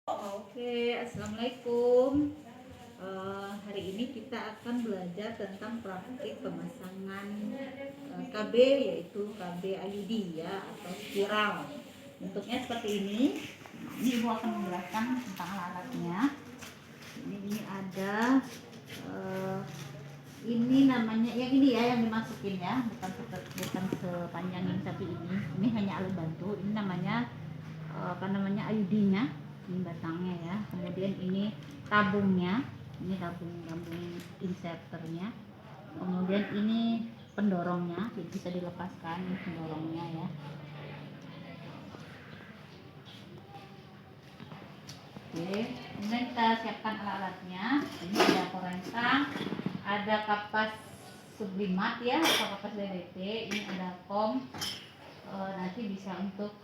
Oke, assalamualaikum. Hari ini kita akan belajar tentang praktik pemasangan KB, yaitu KB IUD ya, atau spiral. Bentuknya seperti ini. Nah, ini ibu akan menjelaskan tentang alatnya. Ini ada eh, ini namanya yang ini ya, yang dimasukin ya, bukan sepanjang ini, tapi ini hanya alat bantu. Ini namanya apa namanya, IUD-nya. Ini batangnya ya, kemudian ini tabungnya, ini tabung inserternya, kemudian ini pendorongnya, jadi bisa dilepaskan. Ini pendorongnya ya. Oke, kemudian kita siapkan alat-alatnya. Ini ada korentang, ada kapas sublimat ya, atau kapas DWT. Ini ada kom, nanti bisa untuk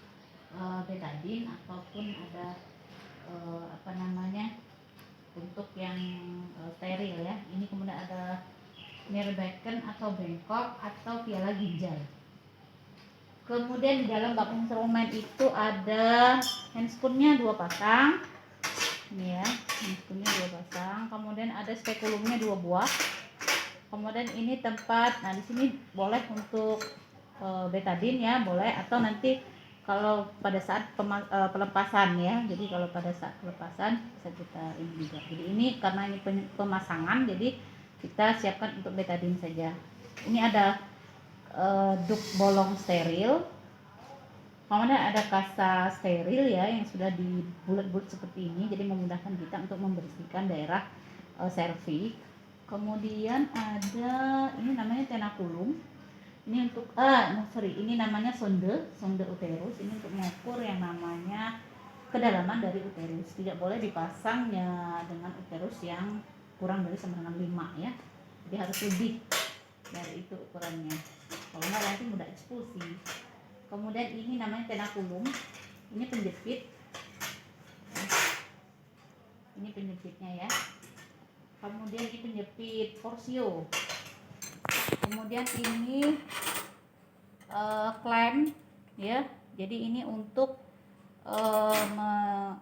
betadine, ataupun ada apa namanya, untuk yang steril ya. Ini kemudian ada Mirbecken atau bengkok atau piala ginjal. Kemudian di dalam bak instrumen itu ada handscoon-nya 2 pasang. Ini ya, handscoon-nya 2 pasang. Kemudian ada spekulumnya 2 buah. Kemudian ini tempat, nah di sini boleh untuk betadine ya, boleh, atau nanti kalau pada saat pelepasan ya. Jadi kalau pada saat pelepasan bisa kita ini juga. Jadi ini karena ini pemasangan, jadi kita siapkan untuk betadine saja. Ini ada duk bolong steril, kemudian ada kasa steril ya, yang sudah dibulat-bulat seperti ini, jadi memudahkan kita untuk membersihkan daerah serviks. Kemudian ada ini namanya tenakulum. Ini untuk ini namanya sonde uterus. Ini untuk mengukur yang namanya kedalaman dari uterus. Tidak boleh dipasangnya dengan uterus yang kurang dari 9,5 ya. Jadi harus lebih dari itu ukurannya. Kalau nggak nanti mudah ekspulsi. Kemudian ini namanya tenakulum. Ini penjepit. Ini penjepitnya ya. Kemudian ini penjepit Porsio. Kemudian ini klem ya. Jadi ini untuk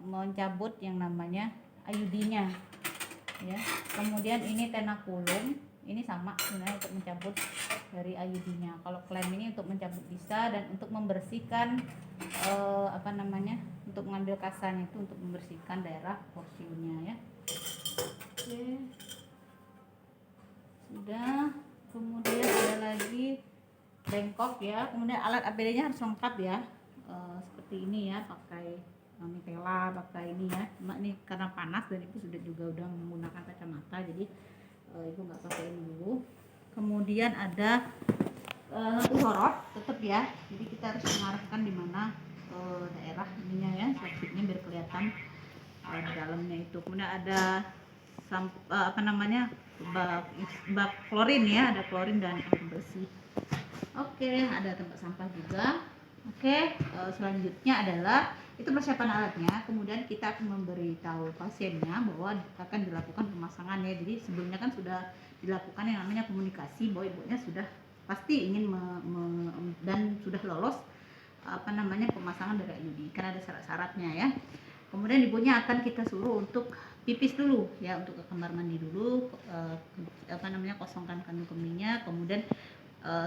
mencabut yang namanya IUD-nya ya. Kemudian ini tenakulum. Ini sama sebenarnya untuk mencabut dari IUD-nya. Kalau klem ini untuk mencabut bisa, dan untuk membersihkan apa namanya, untuk mengambil kasanya itu untuk membersihkan daerah porsiunnya ya. Oke. Sudah. Kemudian ada lagi bengkok ya. Kemudian alat APD-nya harus lengkap ya. Seperti ini ya, pakai mitela, pakai ini ya. Cuma ini karena panas dan ibu sudah juga udah menggunakan kacamata, jadi ibu nggak pakai ini dulu. Kemudian ada lampu sorot tetap ya. Jadi kita harus mengarahkan di mana daerah ininya ya, sertiknya biar kelihatan di dalamnya itu. Kemudian ada apa namanya, bak klorin ya, ada klorin dan air bersih. Oke, ada tempat sampah juga. Oke, selanjutnya adalah itu persiapan alatnya. Kemudian kita akan memberitahu pasiennya bahwa akan dilakukan pemasangan ya. Jadi sebelumnya kan sudah dilakukan yang namanya komunikasi, bahwa ibunya sudah pasti ingin dan sudah lolos apa namanya, pemasangan dari IUD, karena ada syarat-syaratnya ya. Kemudian ibunya akan kita suruh untuk pipis dulu ya, untuk ke kamar mandi dulu, apa namanya, kosongkan kandung kemihnya. Kemudian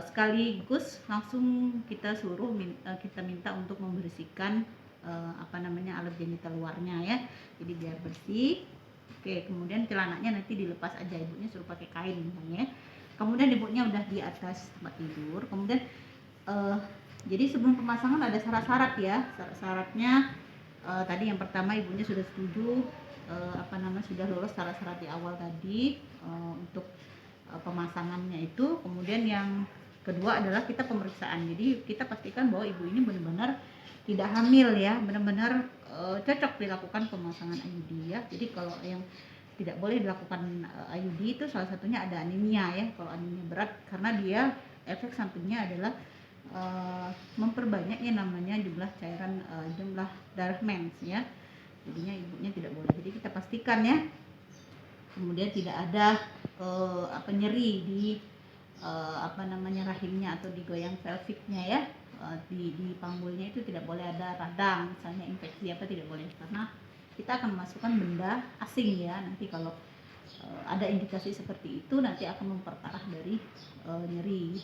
sekaligus langsung kita suruh kita minta untuk membersihkan apa namanya, alat genital luarnya ya, jadi biar bersih. Oke, kemudian celananya nanti dilepas aja, ibunya suruh pakai kain misalnya. Kemudian ibunya udah di atas tempat tidur. Kemudian jadi sebelum pemasangan ada syarat-syarat ya. Syarat-syaratnya tadi yang pertama, ibunya sudah setuju apa namanya, sudah lolos syarat-syarat di awal tadi untuk pemasangannya itu. Kemudian yang kedua adalah kita pemeriksaan. Jadi kita pastikan bahwa ibu ini benar-benar tidak hamil ya, benar-benar cocok dilakukan pemasangan IUD ya. Jadi kalau yang tidak boleh dilakukan IUD itu salah satunya ada anemia ya. Kalau anemia berat, karena dia efek sampingnya adalah memperbanyak yang namanya jumlah cairan, jumlah darah mens ya. Jadinya ibunya tidak boleh. Jadi kita pastikan ya. Kemudian tidak ada apa, nyeri di apa namanya, rahimnya atau di goyang pelviknya ya. Di panggulnya itu tidak boleh ada radang, misalnya infeksi apa, tidak boleh, karena kita kita akan memasukkan benda asing ya. Nanti kalau ada indikasi seperti itu nanti akan memperparah dari nyeri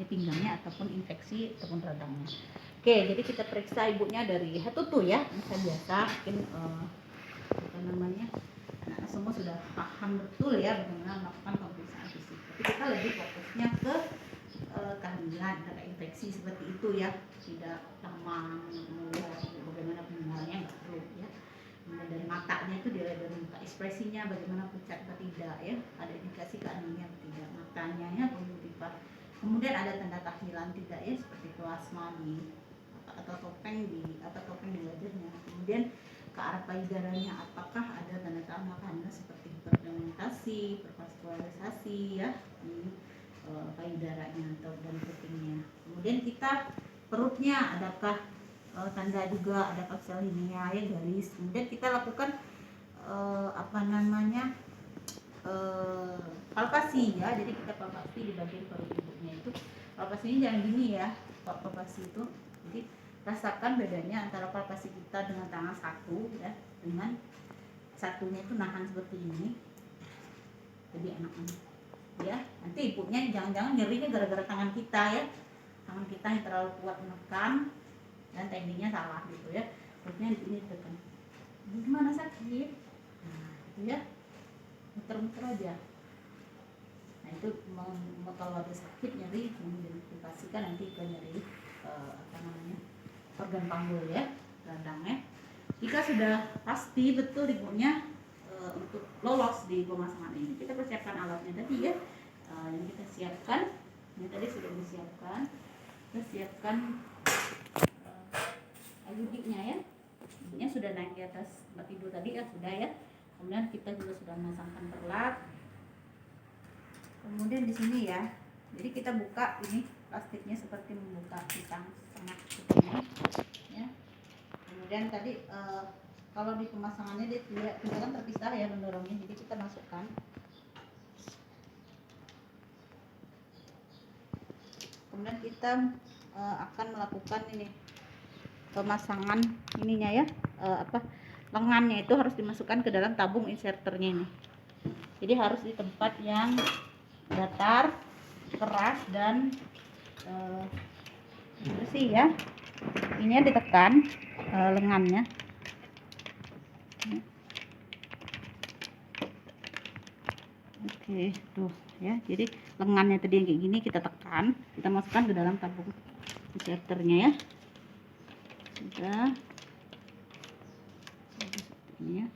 pinggangnya ataupun infeksi ataupun radangnya. Oke, jadi kita periksa ibunya dari head to toe ya. Bisa biasa mungkin anak semua sudah paham betul ya bagaimana melakukan pemeriksaan fisik. Tapi kita lebih fokusnya ke kandungan karena infeksi seperti itu ya, tidak tamang bagaimana penularannya nggak perlu ya. Kemudian dari matanya itu dilihat dari muka ekspresinya bagaimana pucat atau tidak ya, ada indikasi keaneminnya atau tidak, matanya ya pemutihan. Kemudian ada tanda tahlilan tidak ya, seperti plasma di atau topeng di wajahnya. Kemudian ke arah payudaranya apakah ada tanda-tanda seperti hiperpigmentasi, pervaskularisasi ya di payudaranya atau dan kupingnya. Kemudian kita perutnya adakah tanda juga, adakah sel linear ya garis. Kemudian kita lakukan palpasi ya. Jadi kita palpasi di bagian perut ibunya itu. Palpasi ini jangan gini ya, palpasi itu. Jadi rasakan bedanya antara palpasi kita dengan tangan satu ya, dengan satunya itu nahan seperti ini. Jadi anak-anak ya, nanti ibunya jangan-jangan nyerinya gara-gara tangan kita ya, tangan kita yang terlalu kuat menekan dan tekniknya salah gitu ya. Perutnya ini tekan, gimana sakit, nah itu ya, muter-muter aja. Nah itu kalau ada sakit nyeri mengidentifikasikan nanti ke nyeri organ panggul ya, radangnya. Jika sudah pasti betul ibunya untuk lolos di pemasangan ini, kita persiapkan alatnya tadi ya, yang kita siapkan. Ini tadi sudah disiapkan. Kita siapkan IUD-nya ya. Ibunya sudah naik di atas tempat tidur tadi ya, sudah ya. Kemudian kita juga sudah memasangkan perlat. Kemudian di sini ya, jadi kita buka ini plastiknya seperti membuka pisang setengah seperti ya. Kemudian tadi kalau di pemasangannya dia tidak terpisah ya mendorongnya, jadi kita masukkan. Kemudian kita akan melakukan ini pemasangan ininya ya, lengannya itu harus dimasukkan ke dalam tabung inserternya ini. Jadi harus di tempat yang datar, keras dan bersih ya. Ini ditekan lengannya. Oke, tuh ya. Jadi lengannya tadi yang kayak gini kita tekan, kita masukkan ke dalam tabung inserternya ya. Sudah. Seperti ini ya.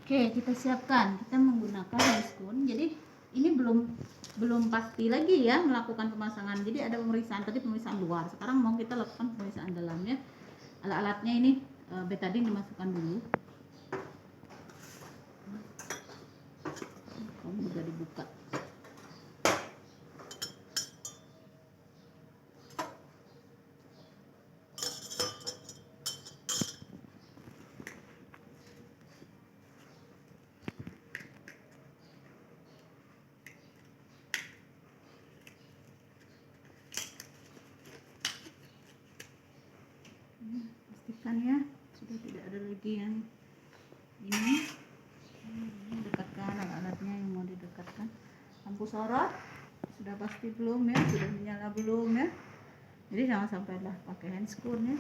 Oke, kita siapkan. Kita menggunakan miskun. Jadi ini belum pasti lagi ya melakukan pemasangan. Jadi ada pemeriksaan tadi, pemeriksaan luar. Sekarang mau kita lakukan pemeriksaan dalamnya. Alat-alatnya ini betadine dimasukkan dulu. Kamu juga dibuka. Pastikan ya sudah tidak ada lagi yang ini. Dekatkan alat-alatnya yang mau didekatkan. Lampu sorot sudah pasti belum ya, sudah menyala belum ya. Jadi jangan sampai lah pakai handscoon ya.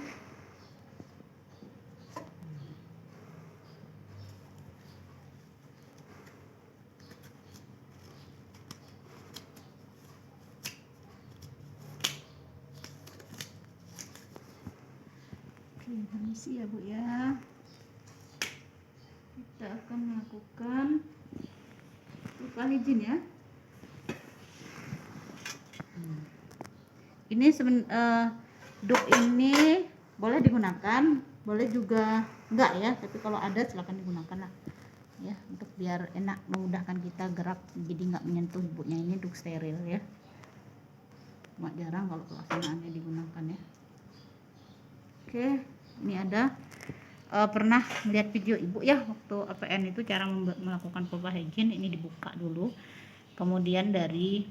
Oke, permisi ya Bu ya. Kita akan melakukan lupa hijin ya. Ini duk ini boleh digunakan, boleh juga enggak ya, tapi kalau ada silakan digunakan lah ya, untuk biar enak memudahkan kita gerak, jadi nggak menyentuh ibunya. Ini duk steril ya, cuma jarang kalau pelaksanaannya digunakan ya. Oke, ini ada pernah melihat video ibu ya waktu APN itu cara melakukan pola hygiene. Ini dibuka dulu, kemudian dari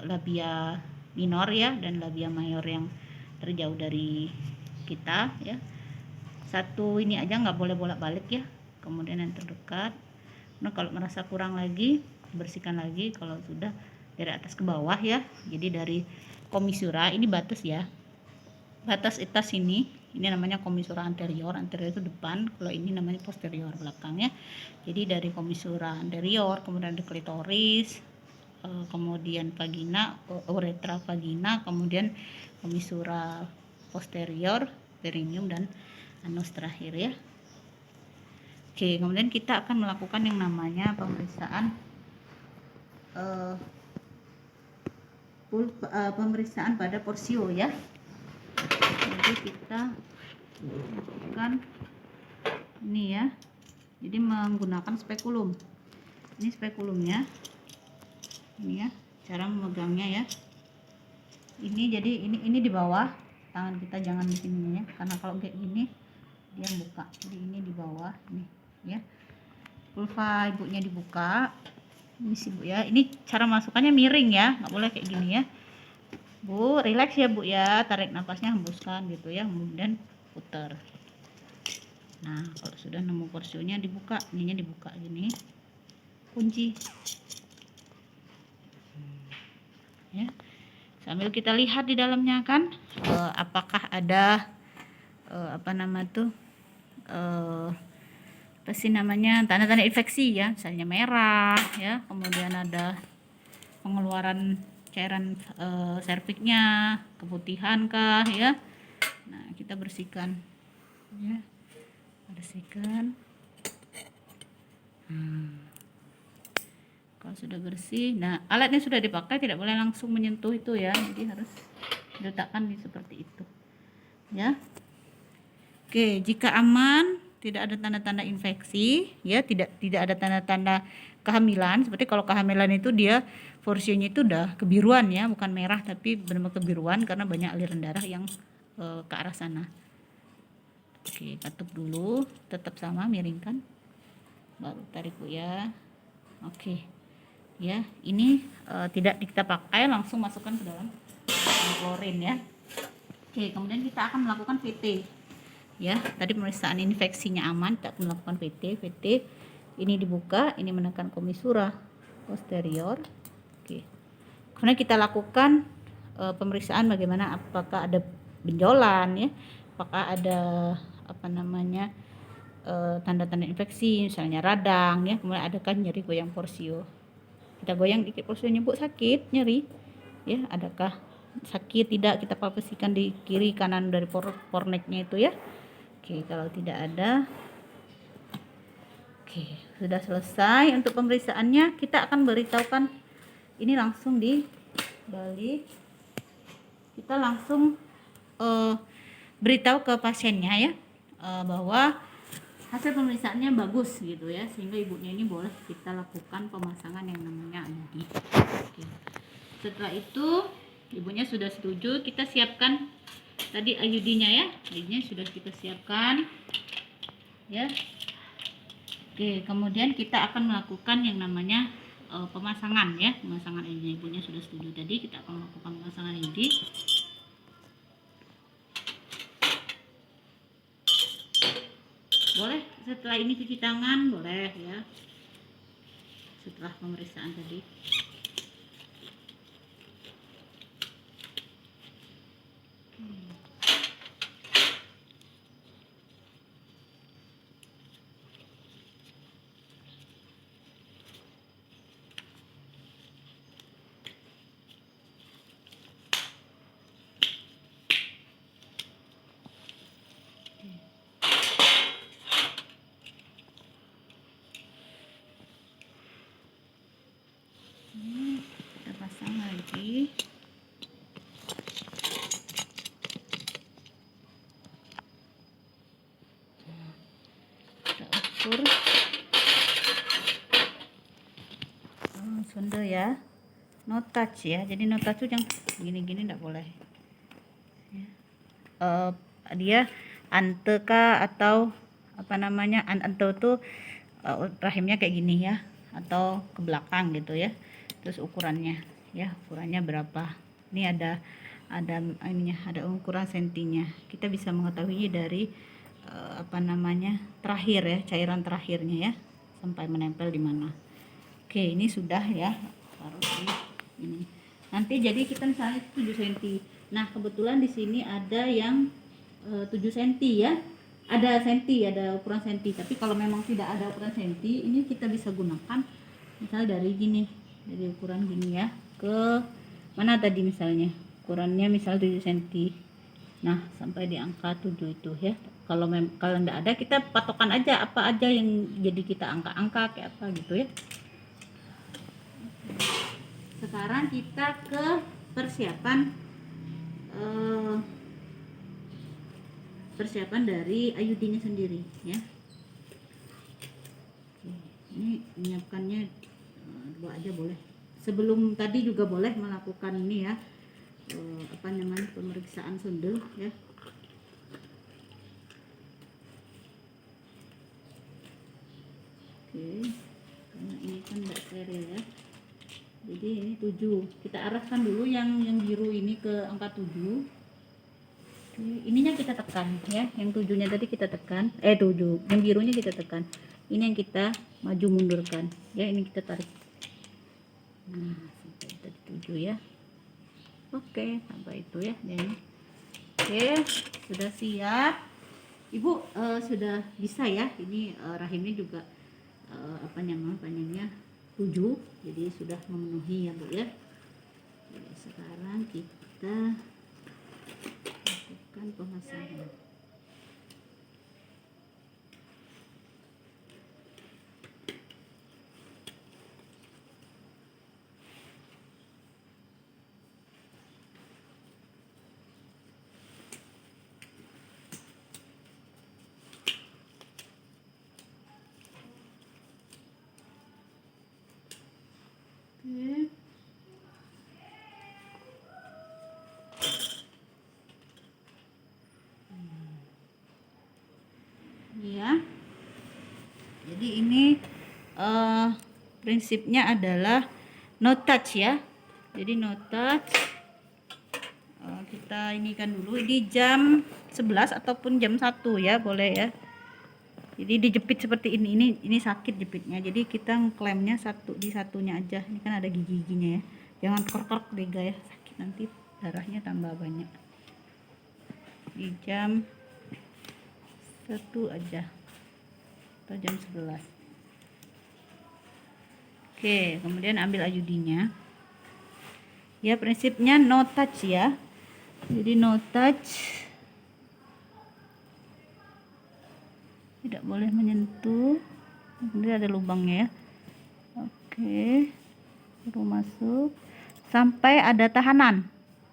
labia minor ya dan labia mayor yang terjauh dari kita ya. Satu ini aja, nggak boleh bolak-balik ya. Kemudian yang terdekat. Nah, kalau merasa kurang lagi, bersihkan lagi. Kalau sudah, dari atas ke bawah ya. Jadi dari komisura ini batas ya. Batas atas ini namanya komisura anterior. Anterior itu depan, kalau ini namanya posterior, belakangnya. Jadi dari komisura anterior, kemudian ada klitoris, kemudian vagina, uretra vagina, kemudian komisura posterior, perineum, dan anus terakhir ya. Oke, kemudian kita akan melakukan yang namanya pemeriksaan pemeriksaan pada porsio ya. Jadi kita lakukan ini ya. Jadi menggunakan spekulum. Ini spekulumnya. Ini ya, cara memegangnya ya. Ini jadi ini di bawah, tangan kita jangan di sini ya. Karena kalau kayak gini dia buka. Jadi ini di bawah nih ya. Vulva ibunya dibuka. Ini sih Bu ya. Ini cara masukannya miring ya, nggak boleh kayak gini ya. Bu, relax ya Bu ya, tarik nafasnya, hembuskan gitu ya, kemudian putar. Nah, kalau sudah nemu porsionya dibuka, ininya dibuka gini, kunci. Ya, sambil kita lihat di dalamnya kan, apakah ada apa sih namanya, tanda-tanda infeksi ya, misalnya merah ya, kemudian ada pengeluaran cairan serviknya, keputihan kah ya. Nah, kita bersihkan ya, bersihkan. Kalau sudah bersih, nah alatnya sudah dipakai, tidak boleh langsung menyentuh itu ya, jadi harus diletakkan seperti itu ya. Oke, jika aman, tidak ada tanda-tanda infeksi ya, tidak ada tanda-tanda kehamilan. Seperti kalau kehamilan itu dia porsinya itu udah kebiruan ya, bukan merah tapi benar-benar kebiruan karena banyak aliran darah yang ke arah sana. Oke, katup dulu, tetap sama, miringkan, baru tarik Bu ya. Oke ya, ini tidak kita pakai, langsung masukkan ke dalam klorin ya. Oke, kemudian kita akan melakukan VT ya. Tadi pemeriksaan infeksinya aman, kita akan melakukan VT. Ini dibuka, ini menekan komisura posterior. Oke, karena kita lakukan pemeriksaan bagaimana, apakah ada benjolan ya, apakah ada tanda-tanda infeksi, misalnya radang ya, kemudian adakah nyeri goyang porsio. Kita goyang dikit porsionya Bu, sakit, nyeri ya, adakah sakit, tidak, kita palpasikan di kiri kanan dari porneknya itu ya. Oke, kalau tidak ada, oke, sudah selesai untuk pemeriksaannya. Kita akan beritahukan ini langsung di balik, kita langsung beritahu ke pasiennya ya, bahwa hasil pemeriksaannya bagus gitu ya, sehingga ibunya ini boleh kita lakukan pemasangan yang namanya IUD. Oke. Setelah itu ibunya sudah setuju, kita siapkan tadi IUD-nya ya, IUD-nya sudah kita siapkan ya. Oke, kemudian kita akan melakukan yang namanya pemasangan ya, pemasangan IUD. Ibunya sudah setuju tadi, kita akan melakukan pemasangan IUD. Boleh setelah ini cuci tangan, boleh ya, setelah pemeriksaan tadi. Kita pasang lagi. Kita ukur sonde ya, no touch ya, jadi no touch yang gini-gini enggak boleh ya. Dia anteka atau ante itu rahimnya kayak gini ya, atau ke belakang gitu ya. Terus ukurannya ya, ukurannya berapa, ini ada ada ininya, ada ukuran sentinya. Kita bisa mengetahuinya dari apa namanya, terakhir ya, cairan terakhirnya ya, sampai menempel di mana. Oke, ini sudah ya, taruh di ini. Nanti jadi kita misalnya 7 cm. Nah, kebetulan di sini ada yang 7 cm ya. Ada senti, ada ukuran senti. Tapi kalau memang tidak ada ukuran senti, ini kita bisa gunakan misalnya dari gini, dari ukuran gini ya, ke mana tadi misalnya ukurannya misal 7 cm. Nah, sampai di angka 7 itu ya. Kalau enggak ada, kita patokan aja apa aja yang jadi kita angka-angka kayak apa gitu ya. Sekarang kita ke persiapan dari IUD-nya sendiri ya. Ini menyiapkannya dua aja boleh. Sebelum tadi juga boleh melakukan ini ya, apa namanya, pemeriksaan sonde ya. Oke, karena ini kan enggak steril ya. Jadi ini 7. Kita arahkan dulu yang biru ini ke angka 7. Oke, ininya kita tekan ya. Yang 7-nya tadi kita tekan. 7. Yang birunya kita tekan. Ini yang kita maju mundurkan. Ya, ini kita tarik. Nah, sampai tadi 7 ya. Oke, sampai itu ya. Dan oke, sudah siap. Ibu sudah bisa ya. Ini rahimnya juga apa namanya, 7, jadi sudah memenuhi ya Bu ya. Jadi sekarang kita lakukan pemasangan. Oke. Ya. Jadi ini prinsipnya adalah no touch ya. Jadi no touch. Kita ini kan dulu di jam 11 ataupun jam 1 ya, boleh ya. Jadi dijepit seperti ini sakit jepitnya. Jadi kita ngeklemnya di satunya aja. Ini kan ada gigi-giginya ya. Jangan krok-krok Dega ya, sakit nanti darahnya tambah banyak. Di jam 1 aja atau jam 11. Oke, kemudian ambil IUD-nya. Ya, prinsipnya no touch ya. Jadi no touch. Tidak boleh menyentuh. Kemudian ada lubangnya ya. Oke. Baru masuk sampai ada tahanan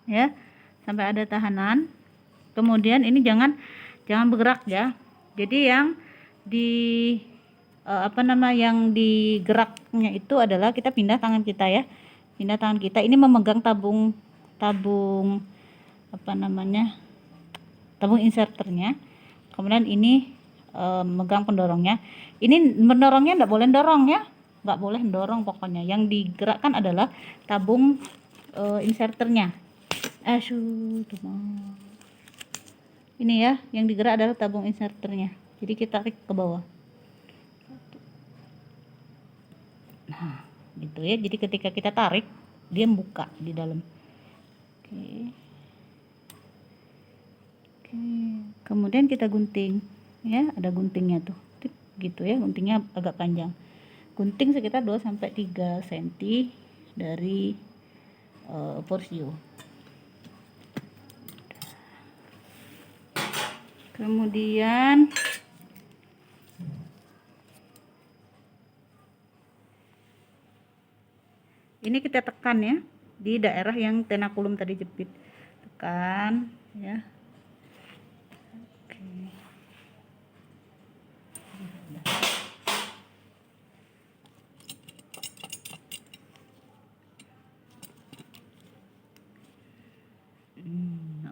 ya. Sampai ada tahanan. Kemudian ini jangan bergerak ya. Jadi yang yang digeraknya itu adalah kita pindah tangan kita ya. Pindah tangan kita ini memegang tabung tabung inserternya. Kemudian ini megang pendorongnya. Ini mendorongnya enggak boleh dorong ya. Enggak boleh dorong pokoknya. Yang digerakkan adalah tabung inserternya. Ini ya, yang digerak adalah tabung inserternya. Jadi kita tarik ke bawah. Nah, gitu ya. Jadi ketika kita tarik, dia buka di dalam. Oke. Kemudian kita gunting. Ya, ada guntingnya tuh. Gitu ya, guntingnya agak panjang. Gunting sekitar 2 sampai 3 cm dari porsio. Kemudian ini kita tekan ya di daerah yang tenakulum tadi jepit. Tekan ya.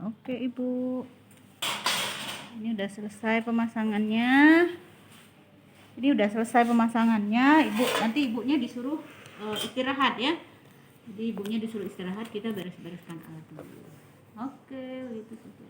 Oke Ibu, ini udah selesai pemasangannya. Ibu nanti ibunya disuruh istirahat ya. Jadi ibunya disuruh istirahat, kita beres-bereskan alat dulu. Oke, itu seperti